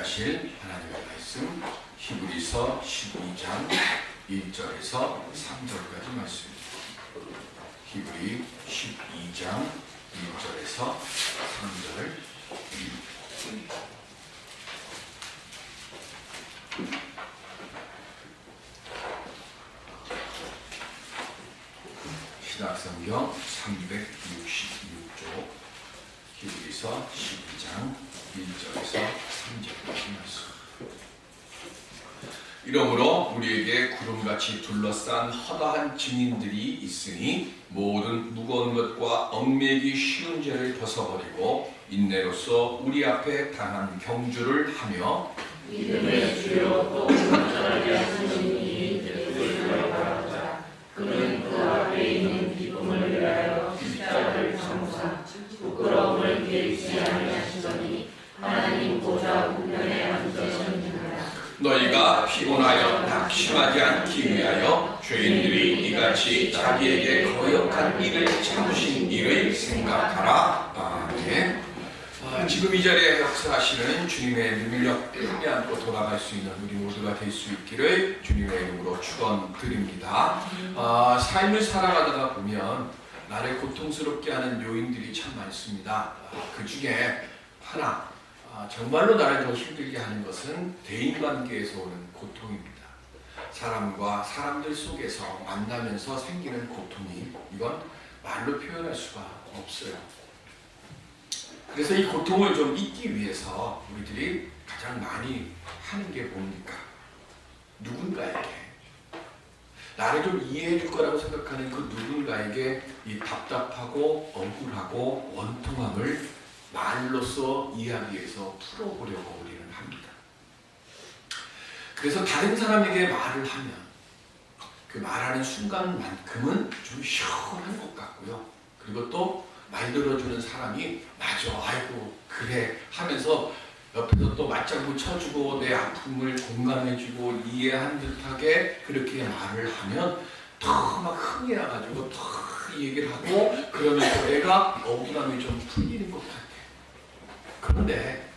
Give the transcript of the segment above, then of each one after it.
하실 하나님의 말씀 히브리서 12장 1절에서 3절까지 말씀입니다. 히브리 12장 1절에서 3절. 신약성경 366쪽 히브리서 12장 1절에서 3절까지 말씀. 이러므로 우리에게 구름같이 둘러싼 허다한 증인들이 있으니 모든 무거운 것과 얽매이기 쉬운 죄를 벗어버리고 인내로써 우리 앞에 당한 경주를 하며 믿음의 주요 또 온전하게 하시는 이인 예수를 바라보자. 그는 그 앞에 있는 기쁨을 위하여 십자가를 참으사 부끄러움을 개의치 아니하시더니 하나님 보좌 우편에 앉으셨느니라. 너희가 피곤하여 낙심하지 않기 위하여 죄인들이 이같이 자기에게 거역한 일을 참으신 일을 생각하라. 아멘. 지금 이 자리에 역사하시는 주님의 능력 품에 안고 돌아갈 수 있는 우리 모두가 될 수 있기를 주님의 이름으로 축원드립니다. 삶을 살아가다가 보면 나를 고통스럽게 하는 요인들이 참 많습니다. 그 중에 하나, 정말로 나를 더 힘들게 하는 것은 대인관계에서 오는 고통입니다. 사람과 사람들 속에서 만나면서 생기는 고통이 이건 말로 표현할 수가 없어요. 그래서 이 고통을 좀 잊기 위해서 우리들이 가장 많이 하는 게 뭡니까? 누군가에게 나를 좀 이해해 줄 거라고 생각하는 그 누군가에게 이 답답하고 억울하고 원통함을 말로써 이야기해서 풀어보려고 우리는 합니다. 그래서 다른 사람에게 말을 하면 그 말하는 순간만큼은 좀 시원한 것 같고요. 그리고 또 말 들어주는 사람이 맞아, 아이고 그래 하면서 옆에서 또 맞장구 쳐주고 내 아픔을 공감해주고 이해한 듯하게 그렇게 말을 하면 더 막 흥이 나가지고 더 얘기를 하고 그러면서 내가 억울함이 좀 풀리는 것 같아요. 그런데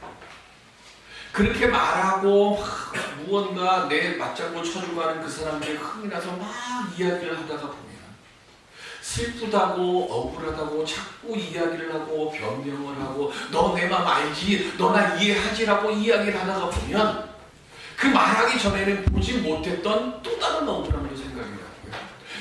그렇게 말하고 막 무언가 내 맞장구 쳐주고 하는 그 사람들이 흥이 나서 막 이야기를 하다가 보면 슬프다고 억울하다고 자꾸 이야기를 하고 변명을 하고 너 내 맘 알지? 너 나 이해하지라고 이야기를 하다가 보면 그 말하기 전에는 보지 못했던 또 다른 억울함도 생각이 나고요.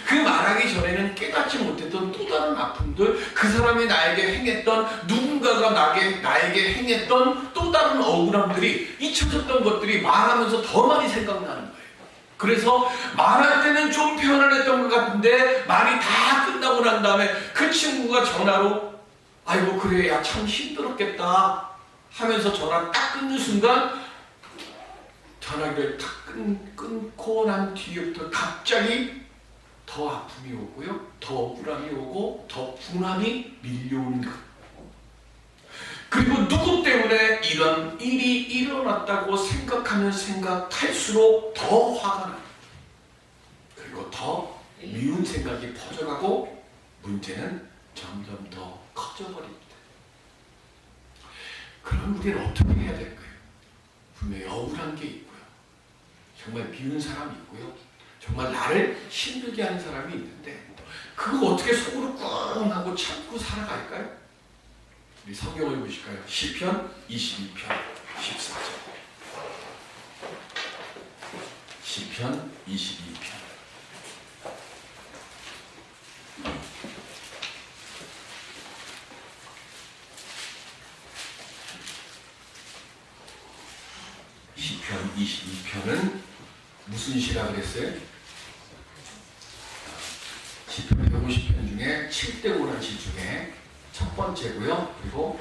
그 말하기 전에는 깨닫지 못했던 또 다른 아픔들, 그 사람이 나에게 행했던, 누군가가 나에게 행했던 또 다른 억울함들이, 잊혀졌던 것들이 말하면서 더 많이 생각나는 거예요. 그래서 말할 때는 좀 편안했던 것 같은데 말이 다 끝나고 난 다음에 그 친구가 전화로 아이고 그래 야 참 힘들었겠다 하면서 전화 딱 끊는 순간 전화기를 딱 끊고 난 뒤에부터 갑자기 더 아픔이 오고요, 더 억울함이 오고 더 분함이 밀려오는 것. 그리고 누구 때문에 이런 일이 일어났다고 생각하면 생각할수록 더 화가 나요. 그리고 더 미운 생각이 퍼져가고 문제는 점점 더 커져버립니다. 그럼 우리는 어떻게 해야 될까요? 분명히 억울한 게 있고요, 정말 미운 사람이 있고요, 정말 나를 힘들게 하는 사람이 있는데 그거 어떻게 속으로 꾹 하고 참고 살아갈까요? 우리 성경을 보실까요? 시편 22편 14절. 시편 22편. 시편 22편은 무슨 시라 그랬어요? 시편 150편 중에 7대5라는 시 중에 첫 번째고요. 그리고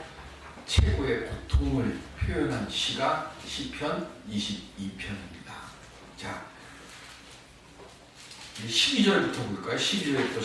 최고의 고통을 표현한 시가 시편 22편입니다. 자, 12절부터 볼까요? 12절부터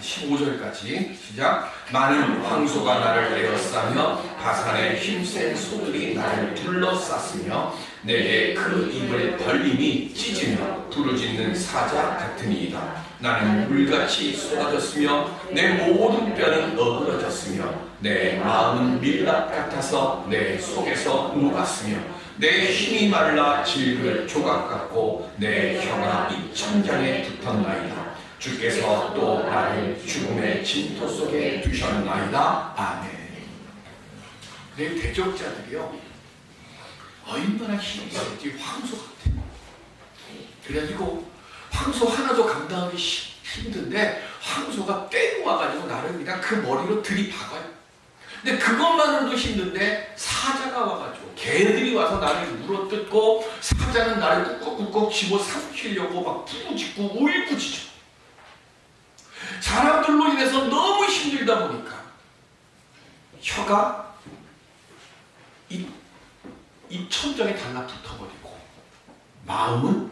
15절까지 시작. 많은 황소가 나를 에워싸며 바산의 힘센 소들이 나를 둘러쌌으며 내게 그 입을 벌림이 찢으며 부르짖는 사자 같으니이다. 나는 물같이 쏟아졌으며 내 모든 뼈는 어그러졌으며 내 마음은 밀랍 같아서 내 속에서 녹았으며 내 힘이 말라 질글 조각 같고 내 혀가 이 천장에 붙었나이다. 주께서 또 나를 죽음의 진토 속에 두셨나이다. 아멘. 내 대적자들이요, 얼마나 힘이 있을지 황소 같아요. 그래가지고 황소 하나도 감당하기 힘든데 황소가 떼고 와가지고 나를 그냥 그 머리로 들이박아요. 근데 그것만으로도 힘든데 사자가 와가지고 개들이 와서 나를 물어뜯고 사자는 나를 꾹꾹꾹 집어삼키려고 막 부부짓고 울부짖죠. 사람들로 인해서 너무 힘들다 보니까 혀가 이 천장에 달라붙어버리고 마음은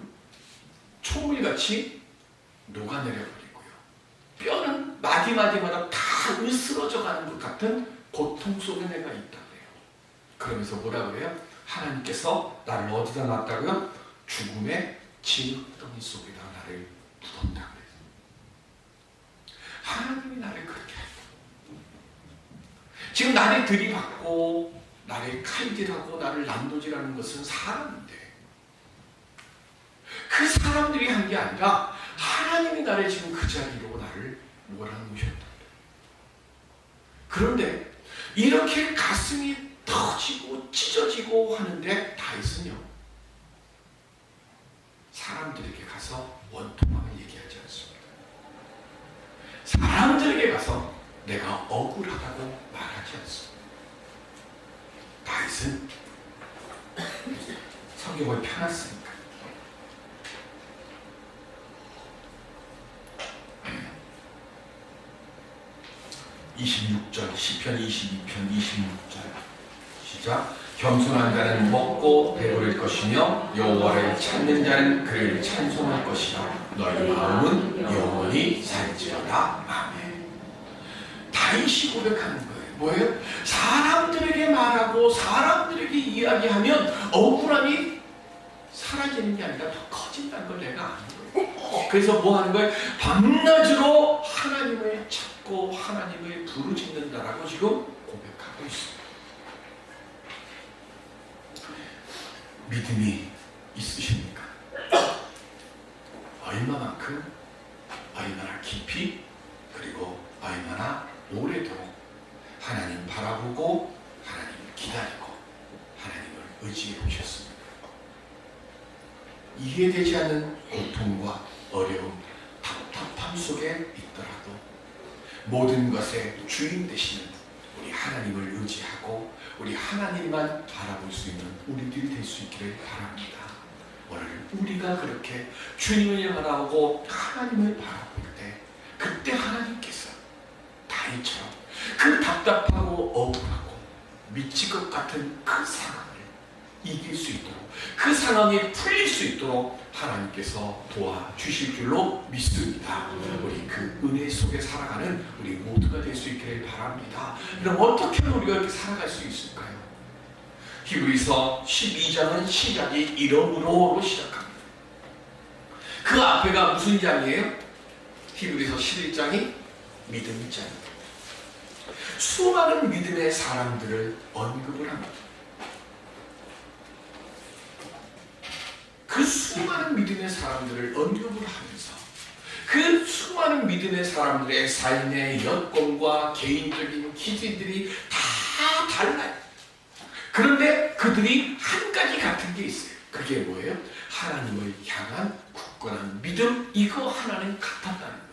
초물같이 녹아내려버리고요. 뼈는 마디마디마다 다 으스러져 가는 것 같은 고통 속에 내가 있다 그래요. 그러면서 뭐라 그래요? 하나님께서 나를 어디다 놨다고요? 죽음의 진흙덩이 속에다 나를 묻었다 그래요. 하나님이 나를 그렇게 해요. 지금 나를 들이받고 나를 칼질하고 나를 난도질하는 것은 사람인데 그 사람들이 한 게 아니라 하나님이 나를 지금 그 자리로 나를 몰아놓으셨다. 그런데 이렇게 가슴이 터지고 찢어지고 하는데 다윗은요, 사람들에게 가서 원통함을 얘기하지 않습니다. 사람들에게 가서 내가 억울하다고 말하지 않습니다. 다윗은 성경을 펴놨으니까 26절 시편 22편 26절 시작. 겸손한 자는 먹고 배부를 것이며 여호와를 찾는 자는 그를 찬송할 것이라. 너희 마음은 영원히 살지어다. 아멘. 다윗이 고백하는 거예요. 뭐예요? 사람들에게 말하고 사람들에게 이야기하면 억울함이 사라지는 게 아니라 더 커진다는 걸 내가 아는 거예요. 그래서 뭐 하는 거예요? 밤낮으로 하나님을 찾고 하나님을 부르짖는다라고 지금 고백하고 있습니다. 믿음이 있으십니까? 얼마만큼, 얼마나 깊이, 그리고 얼마나 오래도록 하나님 바라보고 하나님을 기다리고 하나님을 의지해 오셨습니다. 이해되지 않는 고통과 어려움, 답답함 속에 있더라도 모든 것의 주인 되시는 우리 하나님을 의지하고 우리 하나님만 바라볼 수 있는 우리들이 될 수 있기를 바랍니다. 오늘 우리가 그렇게 주님을 바라보고 하나님을 바라볼 때 그때 하나님께서 다윗처럼 그 답답하고 억울하고 미칠 것 같은 그 상황을 이길 수 있도록 그 상황이 풀릴 수 있도록 하나님께서 도와주실 줄로 믿습니다. 우리 그 은혜 속에 살아가는 우리 모두가 될 수 있기를 바랍니다. 그럼 어떻게 우리가 이렇게 살아갈 수 있을까요? 히브리서 12장은 시작이 이러므로로 시작합니다. 그 앞에가 무슨 장이에요? 히브리서 11장이 믿음의 장입니다. 수많은 믿음의 사람들을 언급을 합니다. 그 수많은 믿음의 사람들을 언급을 하면서 그 수많은 믿음의 사람들의 삶의 여건과 개인적인 기질들이 다 달라요. 그런데 그들이 한 가지 같은 게 있어요. 그게 뭐예요? 하나님을 향한 굳건한 믿음, 이거 하나는 같았다는 거예요.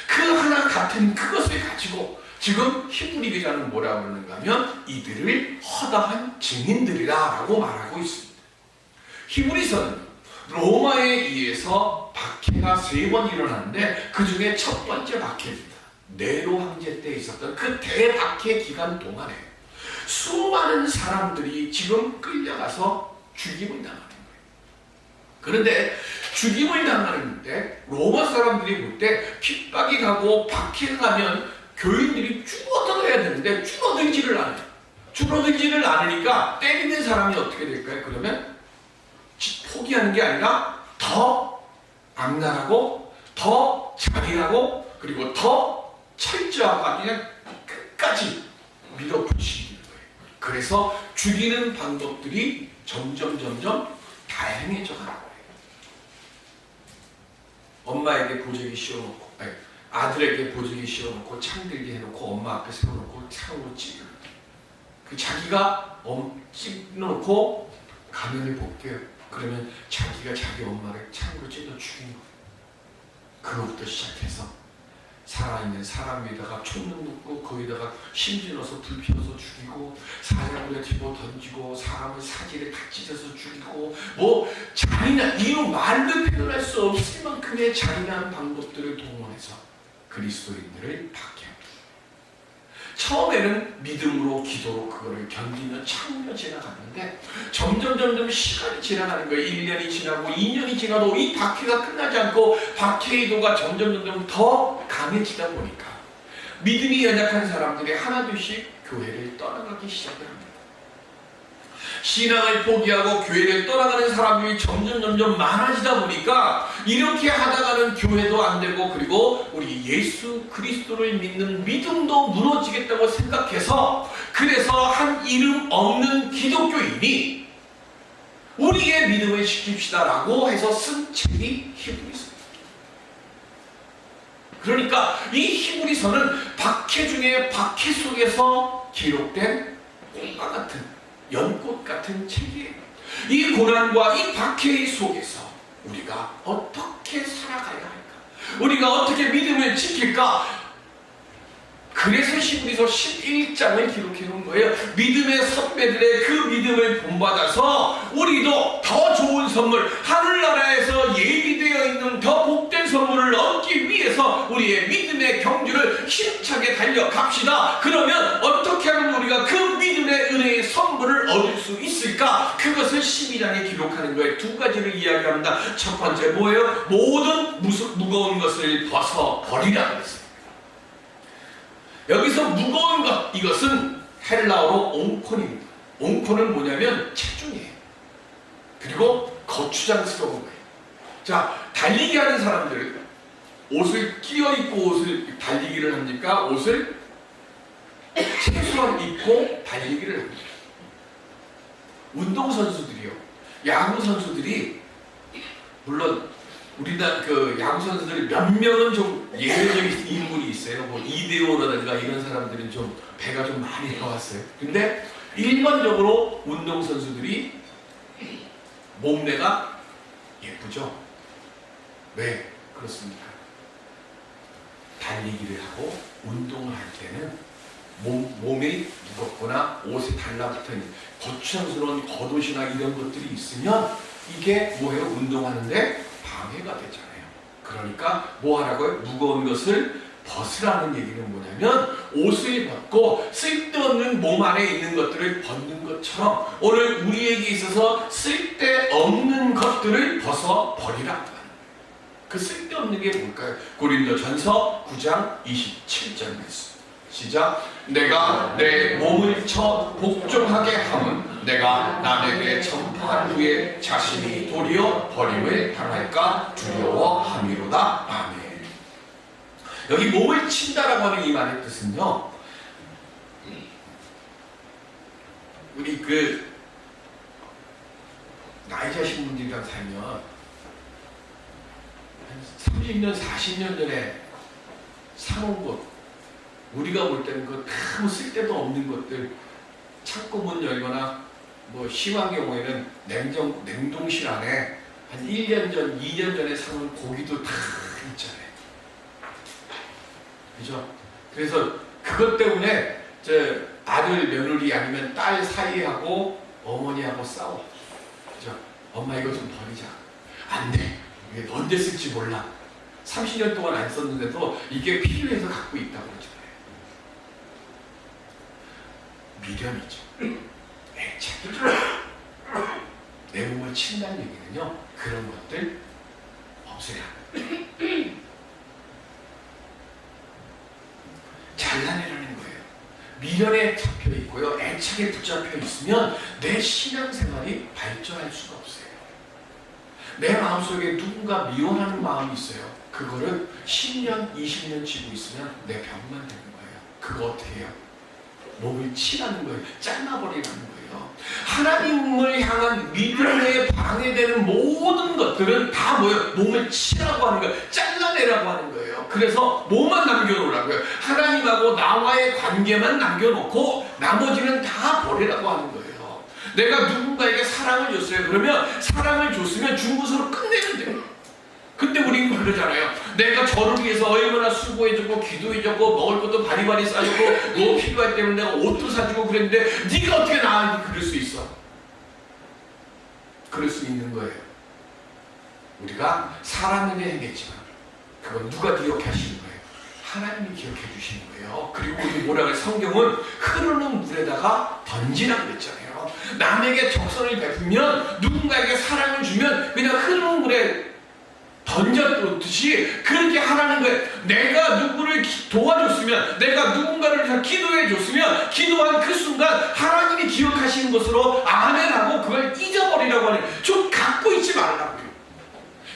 그 하나 같은 그것을 가지고 지금 히브리 기자는 뭐라고 그러는가 하면 이들을 허다한 증인들이라 라고 말하고 있습니다. 히브리서는 로마에 의해서 박해가 3번 일어났는데 그 중에 첫 번째 박해입니다. 네로 황제 때 있었던 그 대박해 기간 동안에 수많은 사람들이 지금 끌려가서 죽임을 당하는 거예요. 그런데 죽임을 당하는데 로마 사람들이 볼 때 핍박이 가고 박해가 가면 교인들이 줄어들어야 되는데 줄어들지를 않아요. 줄어들지를 않으니까 때리는 사람이 어떻게 될까요? 그러면 포기하는 게 아니라 더 악랄하고 더 잔인하고 그리고 더 철저하고 그냥 끝까지 밀어붙이는 거예요. 그래서 죽이는 방법들이 점점 다양해져 가는 거예요. 엄마에게 보조기 씌워놓고, 아니, 아들에게 보조기 씌워놓고 창들게 해놓고 엄마 앞에 세워놓고 창으로 찌르는, 그 자기가 찌르놓고 가면을 볼게요. 그러면 자기가 자기 엄마를 창으로 찔러 죽인 거예요. 그것부터 시작해서 살아있는 사람 위에다가 총을 눕고 거기다가 심지 넣어서 불 피워서 죽이고, 사람을 집어 던지고, 사람을 사지를 다 찢어서 죽이고, 뭐 잔인한, 이유 말로 표현할 수 없을 만큼의 잔인한 방법들을 동원해서 그리스도인들을 박해합니다. 처음에는 믿음으로 기도로 그거를 견디며 참으며 지나갔는데 점점 시간이 지나가는 거예요. 1년이 지나고 2년이 지나도 이 박해가 끝나지 않고 박해의 도가 점점 더 강해지다 보니까 믿음이 연약한 사람들이 하나둘씩 교회를 떠나가기 시작을 합니다. 신앙을 포기하고 교회를 떠나가는 사람들이 점점 많아지다 보니까 이렇게 하다가는 교회도 안 되고, 그리고 우리 예수 그리스도를 믿는 믿음도 무너지겠다고 생각해서, 그래서 한 이름 없는 기독교인이 우리의 믿음을 지킵시다 라고 해서 쓴 책이 히브리서입니다. 그러니까 이 히브리서는 박해 중에 박해 속에서 기록된 꽃과 같은, 연꽃 같은 책이에요. 이 고난과 이 박해 속에서 우리가 어떻게 살아가야 할까? 우리가 어떻게 믿음을 지킬까? 그래서 히브리서 11장을 기록해 놓은 거예요. 믿음의 선배들의 그 믿음을 본받아서 우리도 더 좋은 선물, 하늘나라에서 예비되어 있는 더 복된 선물을 얻기 위해서 우리의 믿음의 경주를 힘차게 달려갑시다. 그러면 어떻게 하면 우리가 그 믿음의 은혜의 선물을 얻을 수 있을까? 그것을 12장에 기록하는 거예요. 두 가지를 이야기합니다. 첫 번째 뭐예요? 모든 무거운 것을 벗어버리라 그랬어요. 여기서 무거운 것, 이것은 헬라어로 옹콘입니다. 옹콘은 뭐냐면 체중이에요. 그리고 거추장스러운 거예요. 자, 달리기 하는 사람들, 옷을 끼어 입고 옷을 달리기를 합니까? 옷을 최소한 입고 달리기를 합니다. 운동선수들이요, 야구선수들이, 물론 우리나라 그 야구 선수들 몇 명은 좀 예외적인 인물이 있어요. 뭐 이대호라든가 이런 사람들은 좀 배가 좀 많이 나왔어요. 근데 일반적으로 운동 선수들이 몸매가 예쁘죠. 왜 그렇습니까? 달리기를 하고 운동을 할 때는 몸이 무겁거나 옷에 달라붙은 거추장스러운 겉옷이나 이런 것들이 있으면 이게 뭐예요? 운동하는데 방해가 되잖아요. 그러니까 뭐 하라고요? 무거운 것을 벗으라는 얘기는 뭐냐면 옷을 벗고 쓸데없는 몸 안에 있는 것들을 벗는 것처럼 오늘 우리에게 있어서 쓸데없는 것들을 벗어버리라. 그 쓸데없는 게 뭘까요? 고린도전서 9장 27절 말씀. 시작. 내가 내 몸을 쳐 복종하게 함은 내가 남에게 전파한 후에 자신이 도리어 버림을 당할까 두려워함이로다. 아멘. 여기 몸을 친다라고 하는 이 말의 뜻은요, 우리 그 나이 자신 분들이랑 살면 한 30년, 40년 전에 사놓은 것, 우리가 볼 때는 그 아무 쓸데도 없는 것들, 창고 문 열거나 뭐 심한 경우에는 냉동실 안에 한 1년 전, 2년 전에 사놓은 고기도 다 있잖아요. 그죠? 그래서 그것 때문에 아들, 며느리 아니면 딸 사이하고 어머니하고 싸워. 그죠? 엄마 이거 좀 버리자. 안 돼. 이게 언제 쓸지 몰라. 30년 동안 안 썼는데도 이게 필요해서 갖고 있다고 그러잖아요. 미련이죠. 애착이죠. 내 몸을 친다는 얘기는요, 그런 것들 없애라. 잘라내라는 거예요. 미련에 잡혀 있고요, 애착에 붙잡혀 있으면 내 신앙생활이 발전할 수가 없어요. 내 마음속에 누군가 미워하는 마음이 있어요. 그거를 10년, 20년 지고 있으면 내 병만 되는 거예요. 그거 어떻게 해요? 몸을 치라는 거예요. 잘라버리라는 거예요. 하나님을 향한 믿음에 방해되는 모든 것들은 다 뭐예요? 몸을 치라고 하는 거예요. 잘라내라고 하는 거예요. 그래서 뭐만 남겨놓으라고요? 하나님하고 나와의 관계만 남겨놓고 나머지는 다 버리라고 하는 거예요. 내가 누군가에게 사랑을 줬어요. 그러면 사랑을 줬으면 준 것으로 끝내면 돼요. 근데 우리는 그러잖아요. 내가 저를 위해서 얼마나 수고해줬고 기도해줬고 먹을 것도 바리바리 싸줬고 뭐 필요할 때는 내가 옷도 사주고 그랬는데 네가 어떻게 나한테 그럴 수 있어? 그럴 수 있는 거예요. 우리가 사람에게 행했지만 그건 누가 기억해 하시는 거예요? 하나님이 기억해 주시는 거예요. 그리고 우리 뭐라 그래? 성경은 흐르는 물에다가 던지라고 그랬잖아요. 남에게 적선을 베풀면 누군가에게 사랑을 주면 그냥 흐르는 물에 던져놓듯이 그렇게 하라는 거예요. 내가 누구를 도와줬으면, 내가 누군가를 위해서 기도해줬으면 기도한 그 순간 하나님이 기억하시는 것으로 아멘하고 그걸 잊어버리라고 하는 거예요. 좀 갖고 있지 말라고요.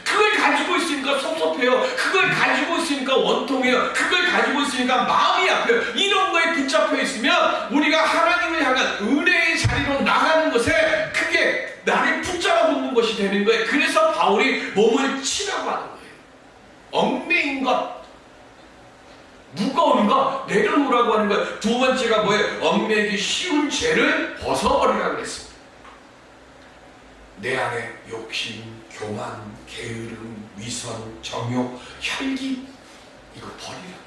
그걸 가지고 있으니까 섭섭해요. 그걸 가지고 있으니까 원통해요. 그걸 가지고 있으니까 마음이 아파요. 이런 거에 붙잡혀 있으면 우리가 하나님을 향한 은혜의 자리로 나가는 것에 그게 나를 붙잡아 놓는 것이 되는 거예요. 그래서 바울이 몸을 치라고 하는 거예요. 얽매인 것, 무거운 것 내려놓으라고 하는 거예요. 두 번째가 뭐예요? 얽매기 쉬운 죄를 벗어버리라고 그랬습니다. 내 안에 욕심, 교만, 게으름, 위선, 정욕, 혈기 이거 버리라.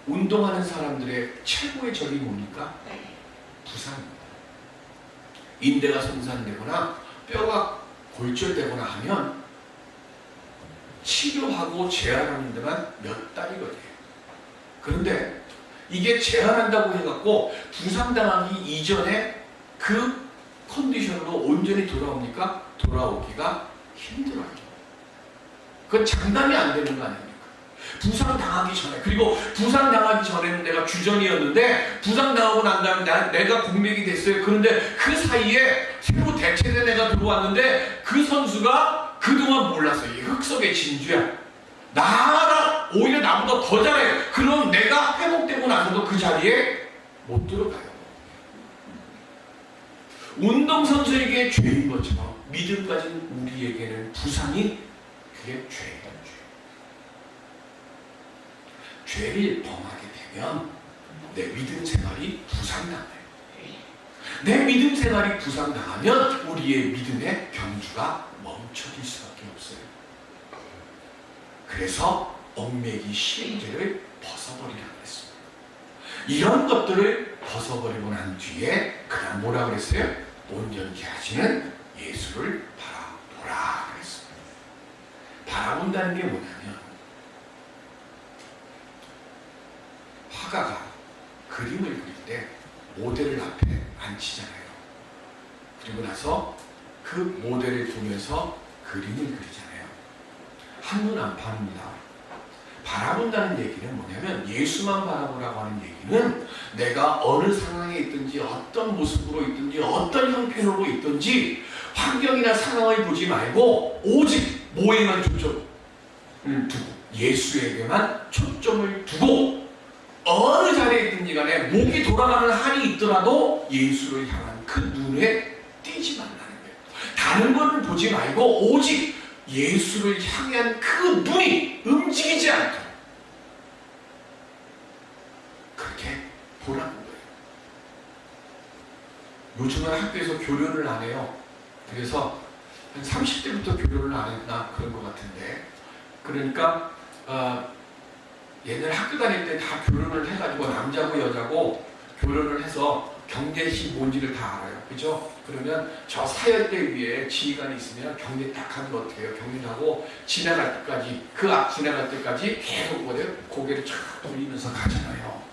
운동하는 사람들의 최고의 적이 뭡니까? 부상입니다. 인대가 손상되거나 뼈가 골절되거나 하면 치료하고 재활하는 데만 몇 달이 걸려요. 그런데 이게 재활한다고 해갖고 부상당하기 이전에 그 컨디션으로 온전히 돌아옵니까? 돌아오기가 힘들어요. 그건 장담이 안 되는 거 아닙니까? 부상당하기 전에, 그리고 부상당하기 전에는 내가 주전이었는데 부상당하고 난 다음에 내가 공백이 됐어요. 그런데 그 사이에 새로 대체된 애가 들어왔는데 그 선수가 그동안 몰랐어요. 이 흙속의 진주야. 오히려 나보다 더 잘해. 그럼 내가 회복되고 나서도 그 자리에 못 들어가요. 운동선수에게 죄인 것처럼 믿음 가진 우리에게는 부상이 그게 죄예요. 죄를 범하게 되면 내 믿음 생활이 부상당해요. 내 믿음 생활이 부상당하면 우리의 믿음의 경주가 멈춰질 수밖에 없어요. 그래서 얽매기 쉬운 죄를 벗어버리라고 했습니다. 이런 것들을 벗어버리고 난 뒤에 그냥 뭐라 그랬어요? 온전케 하시는 예수를 바라보라 그랬습니다. 바라본다는 게 뭐냐면 화가가 그림을 그릴 때 모델을 앞에 앉히잖아요. 그리고 나서 그 모델을 보면서 그림을 그리잖아요. 한눈 안 파입니다. 바라본다는 얘기는 뭐냐면 예수만 바라보라고 하는 얘기는 내가 어느 상황에 있든지 어떤 모습으로 있든지 어떤 형편으로 있든지 환경이나 상황을 보지 말고 오직 뭐에만 초점을 두고 예수에게만 초점을 두고 어느 자리에 있든지 간에 목이 돌아가는 한이 있더라도 예수를 향한 그 눈에 띄지 말라는 거예요. 다른 거는 보지 말고 오직 예수를 향한 그 눈이 움직이지 않도록 그렇게 보라는 거예요. 요즘은 학교에서 교련을 안 해요. 그래서 한 30대부터 교련을 안 했나 그런 것 같은데, 그러니까 옛날 학교 다닐 때 다 교련을 해가지고 남자고 여자고 교련을 해서 경계시 뭔지를 다 알아요. 그죠? 그러면 저 사열대 위에 지휘관이 있으면 경계 딱 하면 어떻게 해요? 경계하고 지나갈 때까지, 그 앞 지나갈 때까지 계속 고개를 쫙 돌리면서 가잖아요.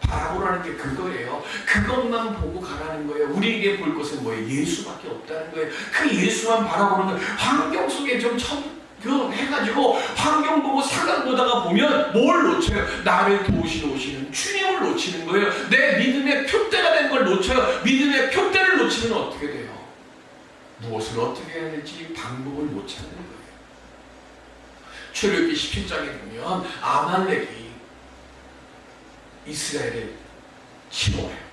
바라보라는 게 그거예요. 그것만 보고 가라는 거예요. 우리에게 볼 것은 뭐예요? 예수밖에 없다는 거예요. 그 예수만 바라보는 거예요. 환경 속에 좀 해가지고 환경 보고 상황 보다가 보면 뭘 놓쳐요? 나를 도우시는 주님을 놓치는 거예요. 내 믿음의 표대가 된 걸 놓쳐요. 믿음의 표대를 놓치면 어떻게 돼요? 무엇을 어떻게 해야 될지 방법을 못 찾는 거예요. 출애굽기 17장에 보면 아말렉이 이스라엘을 싫어해요.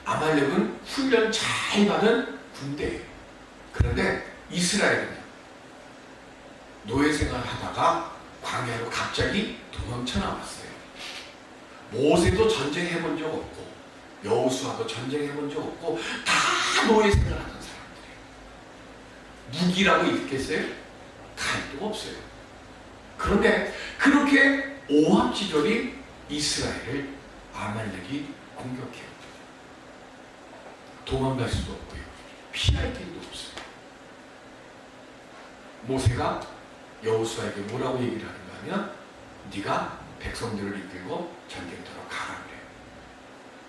아말렉은 훈련 잘 받은 군대예요. 그런데 이스라엘은 노예 생활하다가 광야로 갑자기 도망쳐 나왔어요. 모세도 전쟁해 본 적 없고 여호수아도 전쟁해 본 적 없고 다 노예 생활하던 사람들이에요. 무기라고 있겠어요? 칼도 없어요. 그런데 그렇게 오합지졸이 이스라엘을 아말렉이 공격해요. 도망갈 수도 없고요. 피할 길도 없어요. 모세가 여호수아에게 뭐라고 얘기를 하는가 하면 네가 백성들을 이끌고 전쟁터로 가라 그래요.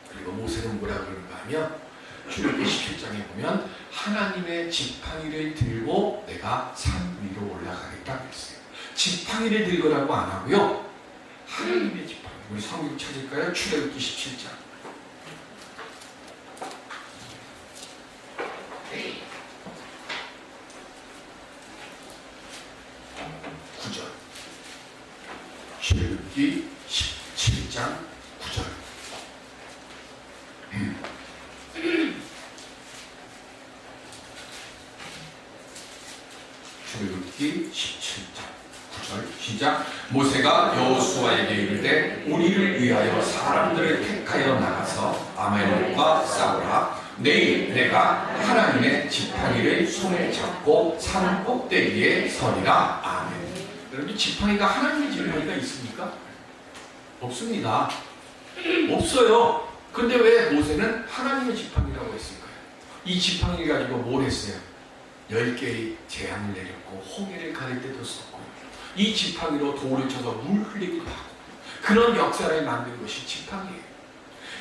그리고 모세는 뭐라고 그러는가 하면 출애굽기 17장에 보면 하나님의 지팡이를 들고 내가 산 위로 올라가겠다 그랬어요. 지팡이를 들고라고 안 하고요. 하나님의 지팡이. 우리 성경 찾을까요? 출애굽기 17장. 출애굽기 17장 9절. 출애굽기 17장 9절 시작. 모세가 여호수아에게 이르되 우리를 위하여 사람들을 택하여 나가서 아말렉과 싸우라. 내일 내가 하나님의 지팡이를 손에 잡고 산 꼭대기에 서리라. 아멘. 여러분, 지팡이가 하나님의 지팡이가 있습니까? 없습니다. 없어요. 근데 왜 모세는 하나님의 지팡이라고 했을까요? 이 지팡이 가지고 뭘 했어요? 10개의 재앙을 내렸고 홍해를 가릴 때도 썼고 이 지팡이로 돌을 쳐서 물 흘리기도 하고 그런 역사를 만든 것이 지팡이에요.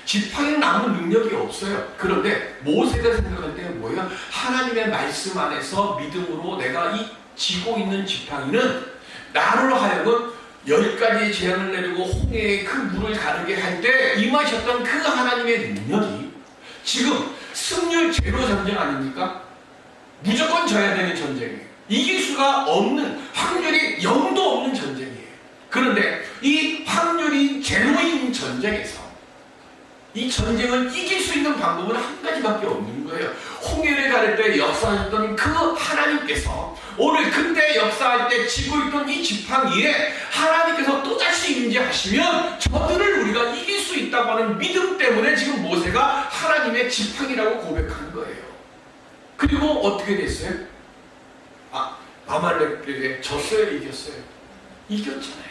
지팡이는 아무 능력이 없어요. 그런데 모세가 생각할 때는 뭐예요? 하나님의 말씀 안에서 믿음으로 내가 이 쥐고 있는 지팡이는 나로 하여금 10가지의 재앙을 내리고 홍해에 그 물을 가르게 할 때 임하셨던 그 하나님의 능력이 지금 승률 제로 전쟁 아닙니까? 무조건 져야 되는 전쟁이에요. 이길 수가 없는, 확률이 0도 없는 전쟁이에요. 그런데 이 확률이 제로인 전쟁에서 이 전쟁을 이길 수 있는 방법은 한 가지밖에 없는 거예요. 홍해를 가를 때 역사하셨던 그 하나님께서 오늘 그때 역사할 때 쥐고 있던 이 지팡이에 하나님께서 또다시 임재하시면 저들을 우리가 이길 수 있다고 하는 믿음 때문에 지금 모세가 하나님의 지팡이라고 고백하는 거예요. 그리고 어떻게 됐어요? 아말렉에게 졌어요? 이겼어요? 이겼잖아요.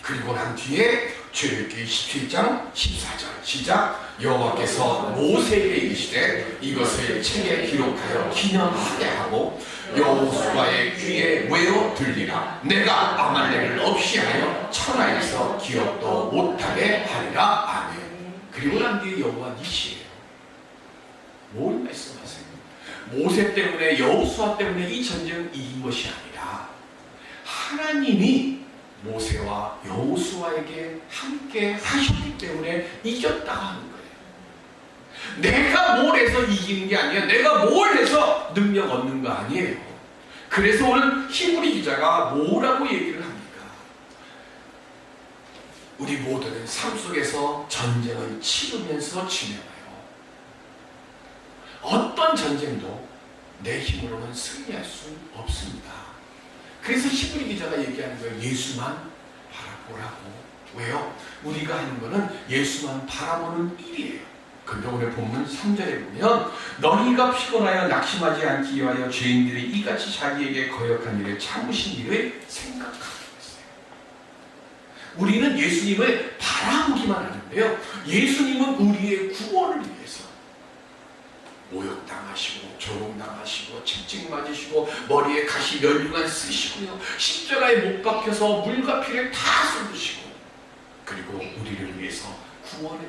그리고 난 뒤에 출애굽기 17장 14절 시작. 여호와께서 모세에게 이르시되 이것을 책에 기록하여 기념하게 하고 여호수아의 귀에 외워 들리라. 내가 아말렉을 없이 하여 천하에서 기억도 못하게 하리라. 아멘. 그리고 난 뒤에 여호와 니시예요. 뭘 말씀하세요? 모세 때문에 여호수아 때문에 이 전쟁을 이긴 것이 아니라 하나님이 모세와 여호수아에게 함께 하셨기 때문에 이겼다 하는 거예요. 내가 뭘 해서 이기는 게 아니에요. 내가 뭘 해서 능력 얻는 거 아니에요. 그래서 오늘 히브리 기자가 뭐라고 얘기를 합니까? 우리 모두는 삶 속에서 전쟁을 치르면서 지내요. 어떤 전쟁도 내 힘으로는 승리할 수 없습니다. 그래서 히브리 기자가 얘기하는 거예요. 예수만 바라보라고. 왜요? 우리가 하는 거는 예수만 바라보는 일이에요. 근데 오늘 본문 3절에 보면 너희가 피곤하여 낙심하지 않기 위하여 죄인들이 이같이 자기에게 거역한 일을 참으신 일을 생각하고 있어요. 우리는 예수님을 바라보기만 하는데요. 예수님은 우리의 구원을 위해서 모욕당하시고 조롱당하시고 채찍 맞으시고 머리에 가시 멸류관 쓰시고요. 십자가에 못 박혀서 물과 피를 다 쏟으시고 그리고 우리를 위해서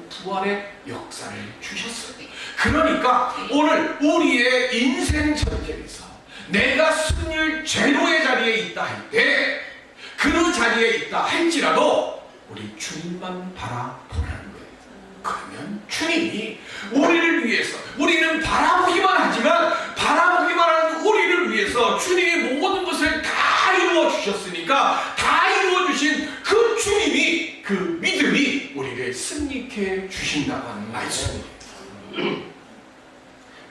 부활의 역사를 주셨어요. 그러니까 오늘 우리의 인생 전쟁에서 내가 승률 제로의 자리에 있다 할 때 그 자리에 있다 할지라도 우리 주님만 바라보라는 거예요. 그러면 주님이 우리를 위해서 우리는 바라보기만 하지만 바라보기만 하는 우리를 위해서 주님이 모든 것을 다 이루어 주셨으니까 다 이루어 주신 그 주님이 그 믿음이 우리를 승리케 주신다고 하는 말씀이에요.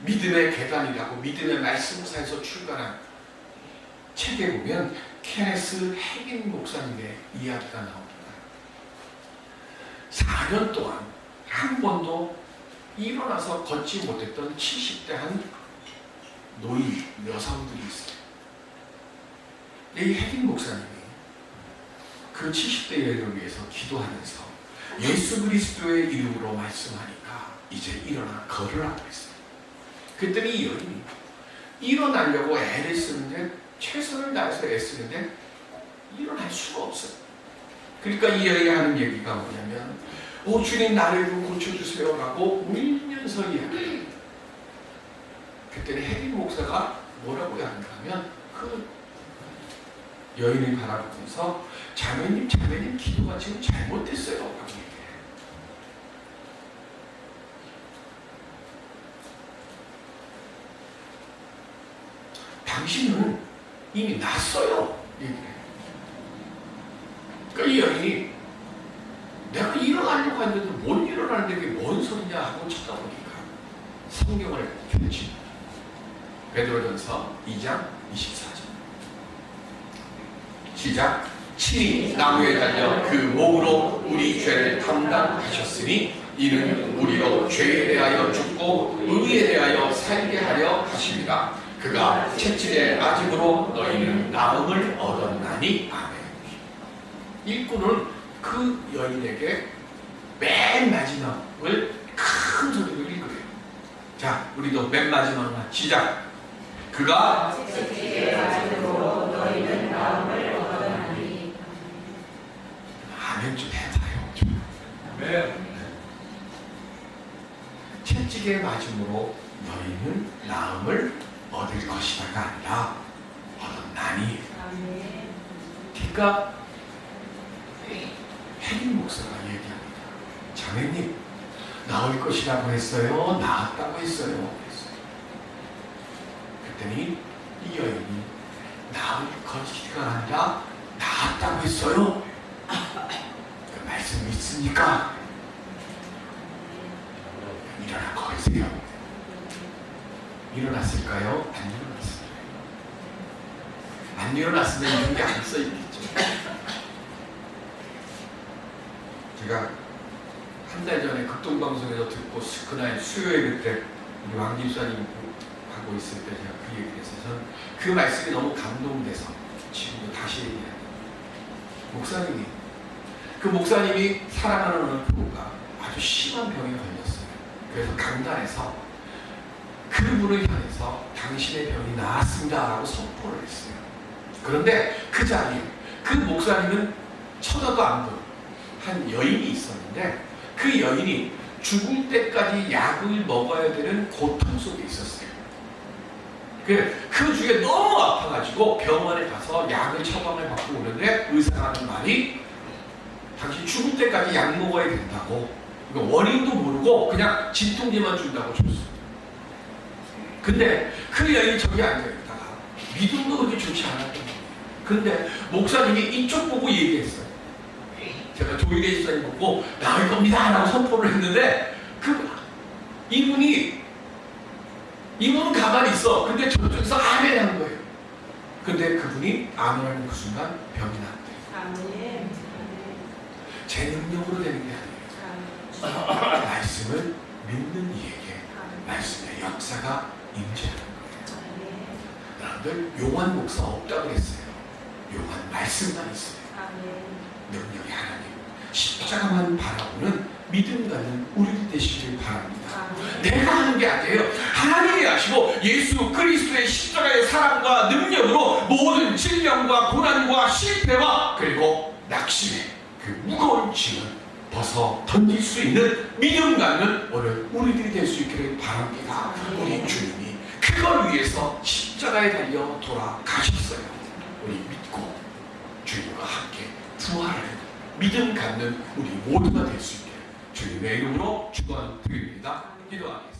믿음의 계단이라고 믿음의 말씀사에서 출간한 책에 보면 케네스 해긴 목사님의 이야기가 나옵니다. 4년 동안 한 번도 일어나서 걷지 못했던 70대 한 노인 여성들이 있어요. 이 해긴 목사님이 그 70대 여인을 위해서 기도하면서 예수 그리스도의 이름으로 말씀하니까 이제 일어나 걸으라고 했어요. 그랬더니 이 여인이 일어나려고 애를 쓰는데 최선을 다해서 애쓰는데 일어날 수가 없어요. 그러니까 이 여인이 하는 얘기가 뭐냐면 오 주님 나를 좀 고쳐주세요 라고 울면서 이야기해요. 그때는 해리 목사가 뭐라고 하는가 하면 그 여인을 바라보면서 자매님 기도가 지금 잘못됐어요 라고 얘기해요. 당신은 이미 났어요 얘기해요. 그러니까 이 여인이 내가 일어나려고 했는데 못 일어나는데 그게 뭔 소리냐 하고 쳐다보니까 성경을 펼칩니다. 베드로전서 2장 24절 시작. 친히 나무에 달려 그 몸으로 우리 죄를 담당하셨으니 이는 우리로 죄에 대하여 죽고 의에 대하여 살게 하려 하십니다. 그가 채찍의 아짐으로 너희는 나음을 얻었나니. 아멘. 일꾼은 그 여인에게 맨 마지막을 큰 소리로 읽으래요. 자, 우리도 맨 마지막만 시작. 그가 채찍의 아짐으로 너희는 나음을 얻었나니. 아멘 좀 해봐요. 네. 채찍의 맞음으로 너희는 나음을 얻을 것이다가 아니라 얻었나니. 그러니까 해린 목사가 얘기합니다. 자매님 나을 것이라고 했어요? 나았다고 했어요? 그랬더니 이 여인이 나을 것이가 아니라 나았다고 했어요? 그 말씀 믿습니까? 일어나 걸으세요. 일어났을까요? 안 일어났을까요? 안 일어났으면 이런 게 안 써있겠죠. 제가 한 달 전에 극동방송에서 듣고 그날 수요일 때 우리 왕 집사님 하고 있을 때 제가 그 얘기를 해서 저는 그 말씀이 너무 감동돼서 지금도 다시 얘기해요. 목사님이 그 목사님이 사랑하는 어느 부부가 아주 심한 병에 걸렸어요. 그래서 강단에서 그분을 향해서 당신의 병이 나았습니다 라고 선포를 했어요. 그런데 그 자리에 그 목사님은 쳐다도 안 보는 한 여인이 있었는데 그 여인이 죽을 때까지 약을 먹어야 되는 고통 속에 있었어요. 그 주에 너무 아파가지고 병원에 가서 약을 처방을 받고 오는데 의사가 하는 말이 당신 죽을 때까지 약 먹어야 된다고. 원인도 모르고 그냥 진통제만 준다고 줬어요. 근데 그 여인이 저기 앉아있다가 믿음도 그렇게 좋지 않았던 거예요. 근데 목사님이 이쪽 보고 얘기했어요. 제가 조일의 집사님 보고 나을 겁니다 라고 선포를 했는데 이분은 가만히 있어. 근데 저쪽에서 아멘 한 거예요. 근데 그분이 아멘하는 그 순간 병이 났대요. 제 능력으로 되는 게 아니에요. 말씀을 믿는 이에게 말씀의 역사가 임재하는 거예요. 여러분들 용한 목사 없다고 했어요. 용한 말씀만 있어요. 능력이 하나님 십자가만 바라보는 믿음 갖는 우리 되시길 바랍니다. 내가 하는 게 아니에요. 하나님이 하시고 예수 그리스도의 십자가의 사랑과 능력으로 모든 질병과 고난과 실패와 그리고 낙심의 그 무거운 짐을 벗어 던질 수 있는 믿음 갖는 오늘 우리들이 될 수 있기를 바랍니다. 우리 주님이 그걸 위해서 십자가에 달려 돌아가셨어요. 우리 믿고 주님과 함께 부활하는 믿음 갖는 우리 모두가 될 수 있게 주님의 이름으로 축원드립니다. 기도하겠습니다.